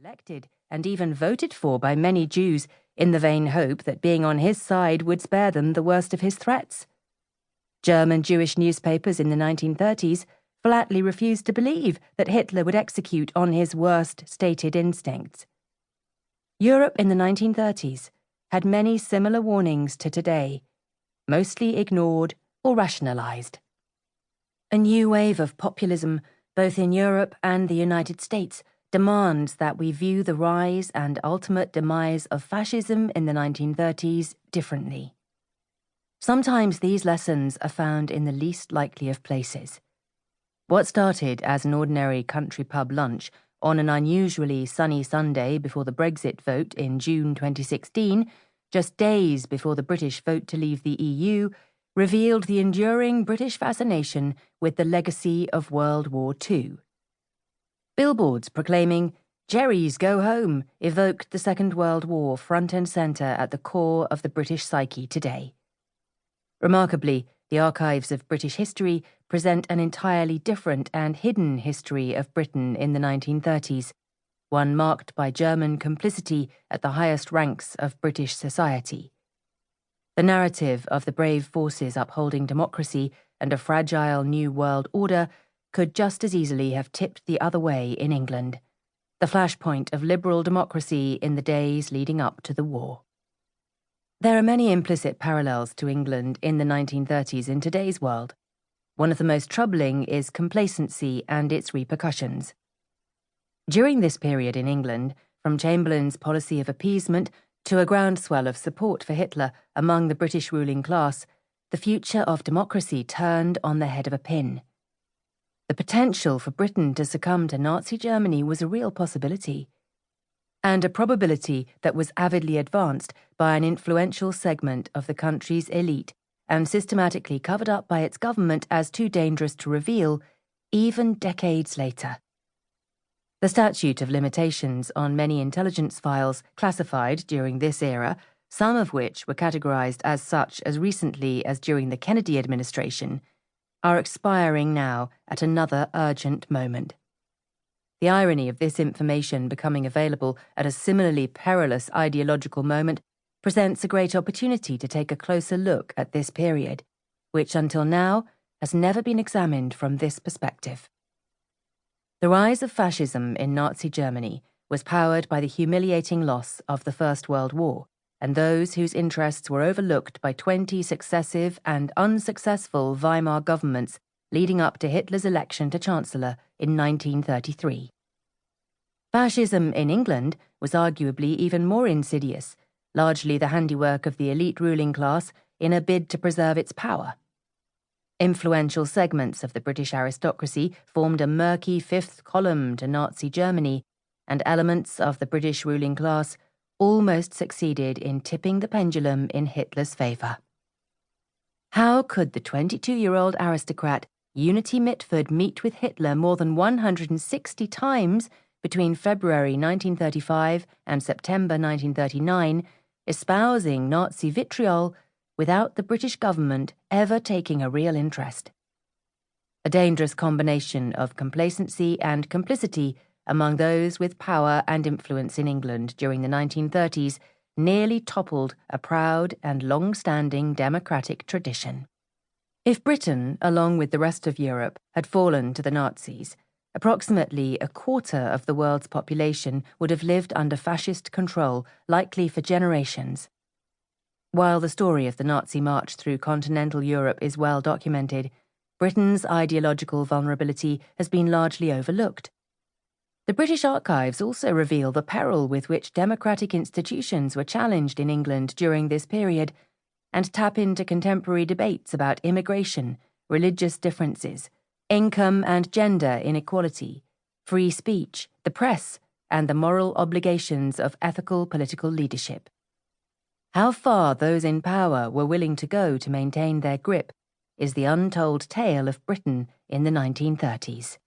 elected and even voted for by many Jews in the vain hope that being on his side would spare them the worst of his threats. German Jewish newspapers in the 1930s flatly refused to believe that Hitler would execute on his worst stated instincts. Europe in the 1930s had many similar warnings to today, mostly ignored or rationalized. A new wave of populism, both in Europe and the United States, demands that we view the rise and ultimate demise of fascism in the 1930s differently. Sometimes these lessons are found in the least likely of places. What started as an ordinary country pub lunch on an unusually sunny Sunday before the Brexit vote in June 2016, just days before the British vote to leave the EU, revealed the enduring British fascination with the legacy of World War II. Billboards proclaiming, "Jerry's go home," evoked the Second World War front and centre at the core of the British psyche today. Remarkably, the archives of British history present an entirely different and hidden history of Britain in the 1930s, one marked by German complicity at the highest ranks of British society. The narrative of the brave forces upholding democracy and a fragile new world order could just as easily have tipped the other way in England, the flashpoint of liberal democracy in the days leading up to the war. There are many implicit parallels to England in the 1930s in today's world. One of the most troubling is complacency and its repercussions. During this period in England, from Chamberlain's policy of appeasement to a groundswell of support for Hitler among the British ruling class, the future of democracy turned on the head of a pin. The potential for Britain to succumb to Nazi Germany was a real possibility, and a probability that was avidly advanced by an influential segment of the country's elite and systematically covered up by its government as too dangerous to reveal, even decades later. The statute of limitations on many intelligence files classified during this era, some of which were categorized as such as recently as during the Kennedy administration, are expiring now at another urgent moment. The irony of this information becoming available at a similarly perilous ideological moment presents a great opportunity to take a closer look at this period, which until now has never been examined from this perspective. The rise of fascism in Nazi Germany was powered by the humiliating loss of the First World War and those whose interests were overlooked by 20 successive and unsuccessful Weimar governments leading up to Hitler's election to Chancellor in 1933. Fascism in England was arguably even more insidious, largely the handiwork of the elite ruling class in a bid to preserve its power. Influential segments of the British aristocracy formed a murky fifth column to Nazi Germany, and elements of the British ruling class almost succeeded in tipping the pendulum in Hitler's favour. How could the 22-year-old aristocrat Unity Mitford meet with Hitler more than 160 times between February 1935 and September 1939, espousing Nazi vitriol without the British government ever taking a real interest? A dangerous combination of complacency and complicity among those with power and influence in England during the 1930s nearly toppled a proud and long-standing democratic tradition. If Britain, along with the rest of Europe, had fallen to the Nazis, approximately a quarter of the world's population would have lived under fascist control, likely for generations. While the story of the Nazi march through continental Europe is well documented, Britain's ideological vulnerability has been largely overlooked. The British archives also reveal the peril with which democratic institutions were challenged in England during this period, and tap into contemporary debates about immigration, religious differences, income and gender inequality, free speech, the press, and the moral obligations of ethical political leadership. How far those in power were willing to go to maintain their grip is the untold tale of Britain in the 1930s.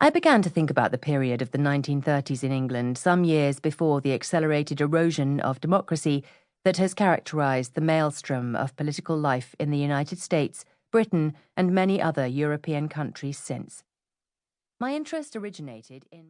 I began to think about the period of the 1930s in England some years before the accelerated erosion of democracy that has characterized the maelstrom of political life in the United States, Britain, and many other European countries since. My interest originated in